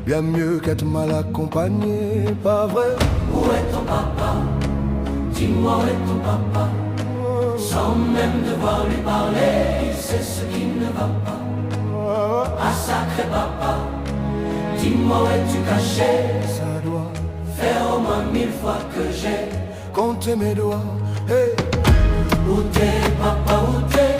bien mieux qu'être mal accompagné, pas vrai? Où est ton papa? Dis-moi où est ton papa? Sans même devoir lui parler, il sait ce qui ne va pas. Ah sacré papa, dis-moi où es-tu caché? Ça doit faire au moins 1000 fois que j'ai compter mes doigts. Hey. Où t'es papa, où t'es?